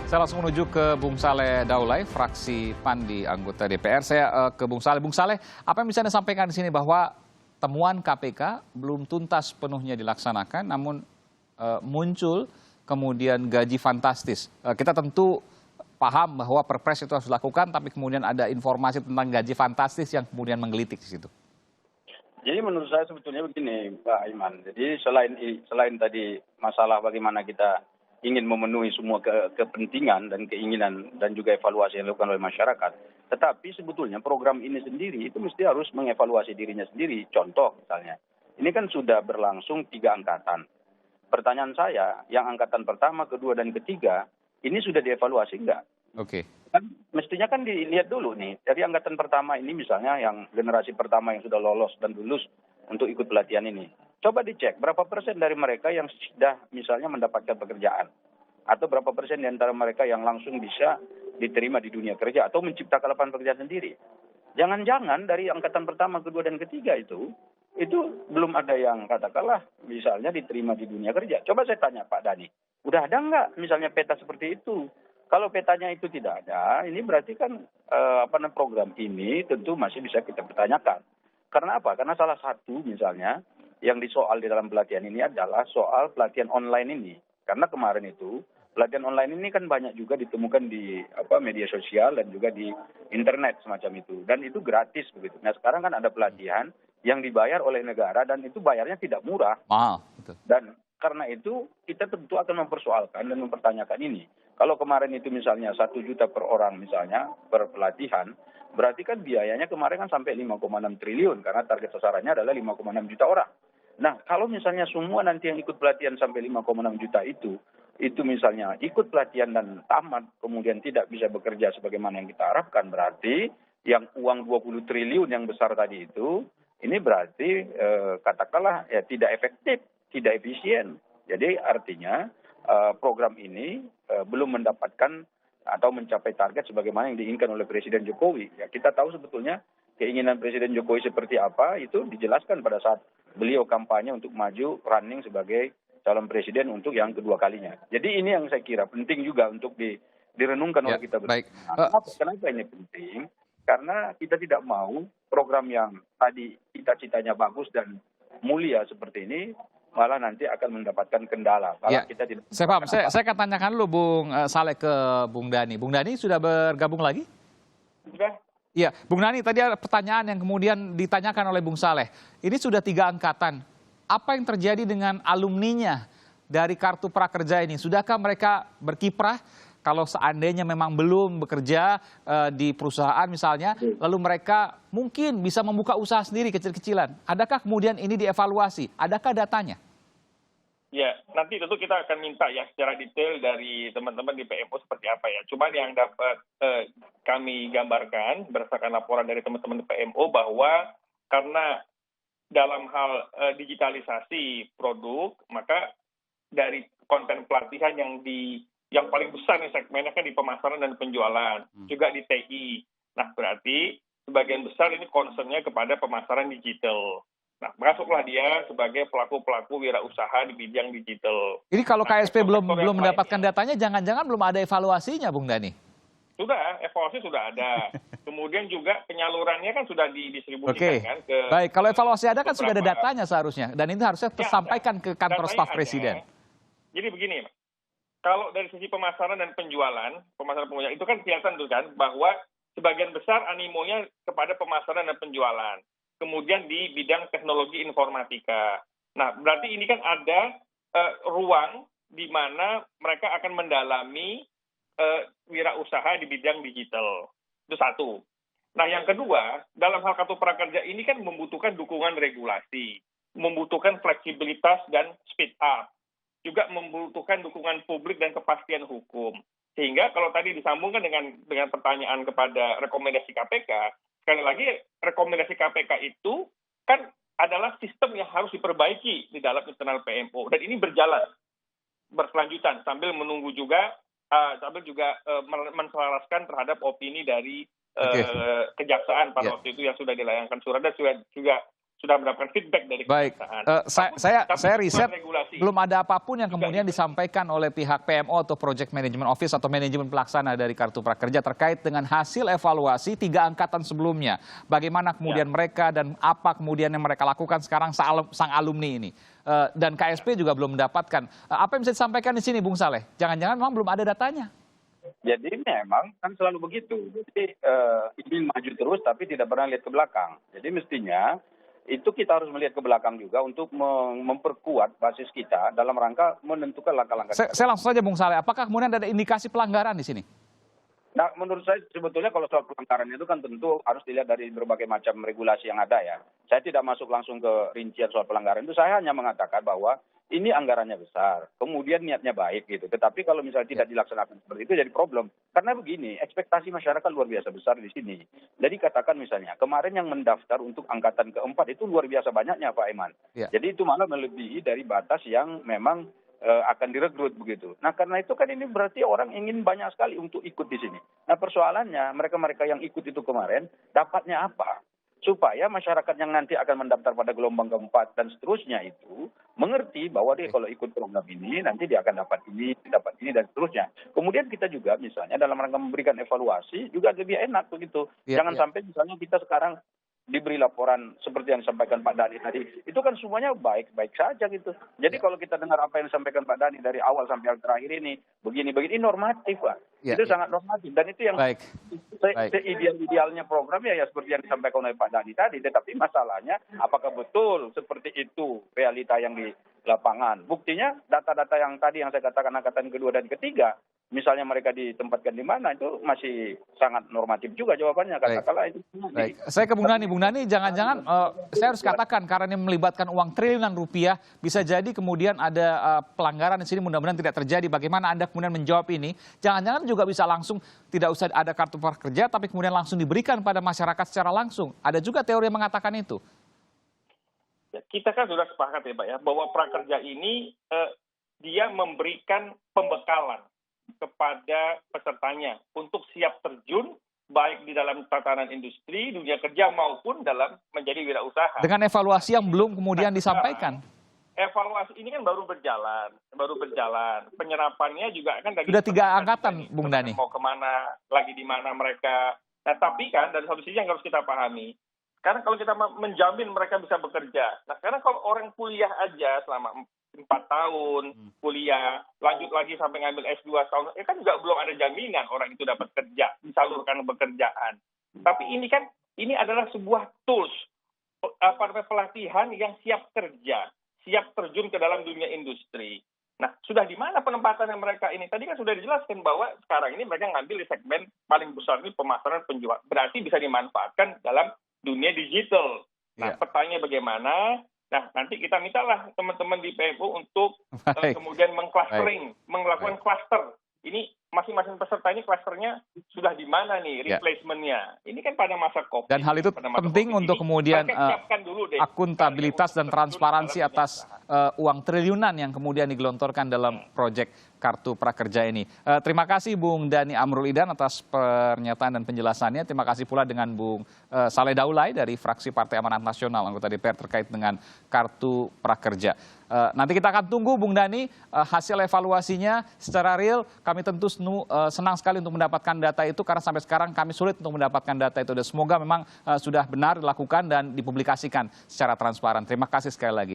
Saya langsung menuju ke Bung Saleh Daulay, fraksi PAN di anggota DPR. Saya ke Bung Saleh. Bung Saleh, apa yang bisa Anda sampaikan di sini bahwa temuan KPK belum tuntas penuhnya dilaksanakan, namun muncul kemudian gaji fantastis. Kita tentu paham bahwa perpres itu harus dilakukan, tapi kemudian ada informasi tentang gaji fantastis yang kemudian menggelitik di situ. Jadi menurut saya sebetulnya begini, Pak Iman. Jadi selain tadi masalah bagaimana kita ingin memenuhi semua kepentingan dan keinginan dan juga evaluasi yang dilakukan oleh masyarakat, tetapi sebetulnya program ini sendiri itu mesti harus mengevaluasi dirinya sendiri. Contoh misalnya, ini kan sudah berlangsung 3 angkatan. Pertanyaan saya, yang angkatan pertama, kedua, dan ketiga, ini sudah dievaluasi enggak? Oke. Kan mestinya kan dilihat dulu nih, dari angkatan pertama ini misalnya yang generasi pertama yang sudah lolos dan lulus untuk ikut pelatihan ini. Coba dicek berapa persen dari mereka yang sudah misalnya mendapatkan pekerjaan. Atau berapa persen di antara mereka yang langsung bisa diterima di dunia kerja atau menciptakan lapangan pekerjaan sendiri. Jangan-jangan dari angkatan pertama, kedua, dan ketiga itu belum ada yang katakanlah misalnya diterima di dunia kerja. Coba saya tanya Pak Dhani, udah ada nggak misalnya peta seperti itu? Kalau petanya itu tidak ada, ini berarti kan program ini tentu masih bisa kita pertanyakan. Karena apa? Karena salah satu misalnya yang disoal di dalam pelatihan ini adalah soal pelatihan online ini. Karena kemarin itu pelatihan online ini kan banyak juga ditemukan di media sosial dan juga di internet semacam itu. Dan itu gratis begitu. Nah sekarang kan ada pelatihan yang dibayar oleh negara dan itu bayarnya tidak murah. Mahal. Betul. Dan karena itu kita tentu akan mempersoalkan dan mempertanyakan ini. Kalau kemarin itu misalnya 1 juta per orang misalnya per pelatihan, berarti kan biayanya kemarin kan sampai 5,6 triliun karena target sasarannya adalah 5,6 juta orang. Nah kalau misalnya semua nanti yang ikut pelatihan sampai 5,6 juta itu misalnya ikut pelatihan dan tamat kemudian tidak bisa bekerja sebagaimana yang kita harapkan, berarti yang uang 20 triliun yang besar tadi itu, ini berarti katakanlah ya tidak efektif, tidak efisien. Jadi artinya program ini belum mendapatkan atau mencapai target sebagaimana yang diinginkan oleh Presiden Jokowi. Ya, kita tahu sebetulnya keinginan Presiden Jokowi seperti apa itu dijelaskan pada saat beliau kampanye untuk maju running sebagai calon presiden untuk yang kedua kalinya. Jadi ini yang saya kira penting juga untuk direnungkan oleh kita bersama. Baik. Kenapa ini penting? Karena kita tidak mau program yang tadi cita-citanya bagus dan mulia seperti ini malah nanti akan mendapatkan kendala. Ya, saya paham. Saya akan tanyakan dulu Bung Saleh ke Bung Dhani. Bung Dhani sudah bergabung lagi? Sudah. Iya, Bung Dhani, tadi ada pertanyaan yang kemudian ditanyakan oleh Bung Saleh. Ini sudah 3 angkatan. Apa yang terjadi dengan alumninya dari Kartu Prakerja ini? Sudahkah mereka berkiprah? Kalau seandainya memang belum bekerja di perusahaan misalnya, lalu mereka mungkin bisa membuka usaha sendiri kecil-kecilan. Adakah kemudian ini dievaluasi? Adakah datanya? Ya, nanti tentu kita akan minta ya secara detail dari teman-teman di PMO seperti apa ya. Cuman yang dapat kami gambarkan berdasarkan laporan dari teman-teman di PMO bahwa karena dalam hal digitalisasi produk, maka dari konten pelatihan yang paling besar nih segmennya kan di pemasaran dan penjualan, juga di TI. Nah, berarti sebagian besar ini concernnya kepada pemasaran digital. Nah, masuklah dia sebagai pelaku-pelaku wirausaha di bidang digital. Ini kalau KSP belum mendapatkan datanya, jangan-jangan belum ada evaluasinya, Bung Dhani? Sudah, evaluasi sudah ada. Kemudian juga penyalurannya kan sudah didistribusikan kan ke... Baik, kalau evaluasi ada kan sudah ada datanya seharusnya. Dan ini harusnya tersampaikan ke kantor staf presiden. Jadi begini, kalau dari sisi pemasaran dan penjualan itu kan kelihatan tuh kan bahwa sebagian besar animonya kepada pemasaran dan penjualan. Kemudian di bidang teknologi informatika. Nah, berarti ini kan ada ruang di mana mereka akan mendalami wirausaha di bidang digital. Itu satu. Nah, yang kedua, dalam hal Kartu Prakerja ini kan membutuhkan dukungan regulasi, membutuhkan fleksibilitas dan speed up. Juga membutuhkan dukungan publik dan kepastian hukum. Sehingga kalau tadi disambungkan dengan pertanyaan kepada rekomendasi KPK, sekali lagi rekomendasi KPK itu kan adalah sistem yang harus diperbaiki di dalam internal PMO. Dan ini berkelanjutan sambil menunggu juga, menselaraskan terhadap opini dari kejaksaan pada waktu itu yang sudah dilayangkan surat dan juga sudah mendapatkan feedback dari Baik, kejaksaan. saya riset regulasi. belum ada apapun yang kemudian disampaikan oleh pihak PMO atau Project Management Office atau manajemen pelaksana dari Kartu Prakerja terkait dengan hasil evaluasi 3 angkatan sebelumnya. Bagaimana kemudian mereka dan apa kemudian yang mereka lakukan sekarang sang alumni ini. Dan KSP juga belum mendapatkan. Apa yang bisa disampaikan di sini, Bung Saleh? Jangan-jangan memang belum ada datanya. Jadi memang kan selalu begitu. Jadi ingin maju terus tapi tidak pernah lihat ke belakang. Jadi mestinya itu kita harus melihat ke belakang juga untuk memperkuat basis kita dalam rangka menentukan langkah-langkah. Saya langsung saja, Bung Saleh. Apakah kemudian ada indikasi pelanggaran di sini? Nah, menurut saya sebetulnya kalau soal pelanggaran itu kan tentu harus dilihat dari berbagai macam regulasi yang ada ya. Saya tidak masuk langsung ke rincian soal pelanggaran itu, saya hanya mengatakan bahwa ini anggarannya besar, kemudian niatnya baik gitu. Tetapi kalau misalnya tidak dilaksanakan seperti itu jadi problem. Karena begini, ekspektasi masyarakat luar biasa besar di sini. Jadi katakan misalnya, kemarin yang mendaftar untuk angkatan keempat itu luar biasa banyaknya Pak Iman. Ya. Jadi itu malah melebihi dari batas yang memang akan direkrut begitu. Nah karena itu kan ini berarti orang ingin banyak sekali untuk ikut di sini. Nah persoalannya mereka-mereka yang ikut itu kemarin dapatnya apa? Supaya masyarakat yang nanti akan mendaftar pada gelombang keempat dan seterusnya itu mengerti bahwa dia kalau ikut program ini nanti dia akan dapat ini dan seterusnya. Kemudian kita juga misalnya dalam rangka memberikan evaluasi juga lebih enak begitu. Jangan sampai misalnya kita sekarang diberi laporan seperti yang disampaikan Pak Dhani tadi, itu kan semuanya baik-baik saja gitu. Jadi kalau kita dengar apa yang disampaikan Pak Dhani dari awal sampai yang terakhir ini, begini-begini normatif Pak. Itu sangat normatif dan itu yang idealnya program ya seperti yang disampaikan oleh Pak Dhani tadi. Tetapi masalahnya apakah betul seperti itu realita yang di lapangan. Buktinya data-data yang tadi yang saya katakan angkatan kedua dan ketiga, misalnya mereka ditempatkan di mana itu masih sangat normatif juga jawabannya katakanlah itu. Baik. Saya ke Bung Dhani. Bung Dhani, jangan-jangan saya harus katakan karena ini melibatkan uang triliunan rupiah, bisa jadi kemudian ada pelanggaran di sini, mudah-mudahan tidak terjadi. Bagaimana Anda kemudian menjawab ini? Jangan-jangan juga bisa langsung tidak usah ada kartu prakerja, tapi kemudian langsung diberikan pada masyarakat secara langsung. Ada juga teori yang mengatakan itu. Ya, kita kan sudah sepakat ya Pak ya, bahwa prakerja ini dia memberikan pembekalan kepada pesertanya untuk siap terjun baik di dalam tatanan industri, dunia kerja maupun dalam menjadi wirausaha. Dengan evaluasi yang belum kemudian disampaikan. Evaluasi ini kan baru berjalan. Penyerapannya juga kan lagi. Sudah 3 angkatan, Bung Dhani. Mau kemana, lagi di mana mereka. Nah tapi kan dari satu sisi yang harus kita pahami, karena kalau kita menjamin mereka bisa bekerja. Nah karena kalau orang kuliah aja selama 4 tahun kuliah, lanjut lagi sampai ngambil S2 tahun, kan juga belum ada jaminan orang itu dapat kerja, disalurkan pekerjaan. Tapi ini adalah sebuah tools, pelatihan yang siap kerja, siap terjun ke dalam dunia industri. Nah, sudah di mana penempatan mereka ini? Tadi kan sudah dijelaskan bahwa sekarang ini mereka ngambil di segmen paling besar ini pemasaran penjual. Berarti bisa dimanfaatkan dalam dunia digital. Nah, pertanyaannya bagaimana? Nah, nanti kita mintalah teman-teman di PMU untuk kemudian mengclustering, melakukan cluster. Ini masing-masing peserta ini clusternya sudah di mana nih replacement-nya. Ini kan pada masa COVID. Dan hal itu penting untuk kemudian akuntabilitas dan transparansi atas uang triliunan yang kemudian digelontorkan dalam proyek Kartu Prakerja ini. Terima kasih Bung Dhani Amrul Ihdan atas pernyataan dan penjelasannya. Terima kasih pula dengan Bung Saleh Daulay dari fraksi Partai Amanat Nasional anggota DPR terkait dengan Kartu Prakerja. Nanti kita akan tunggu Bung Dhani hasil evaluasinya secara real. Kami tentu senang sekali untuk mendapatkan data itu karena sampai sekarang kami sulit untuk mendapatkan data itu. Dan semoga memang sudah benar dilakukan dan dipublikasikan secara transparan. Terima kasih sekali lagi.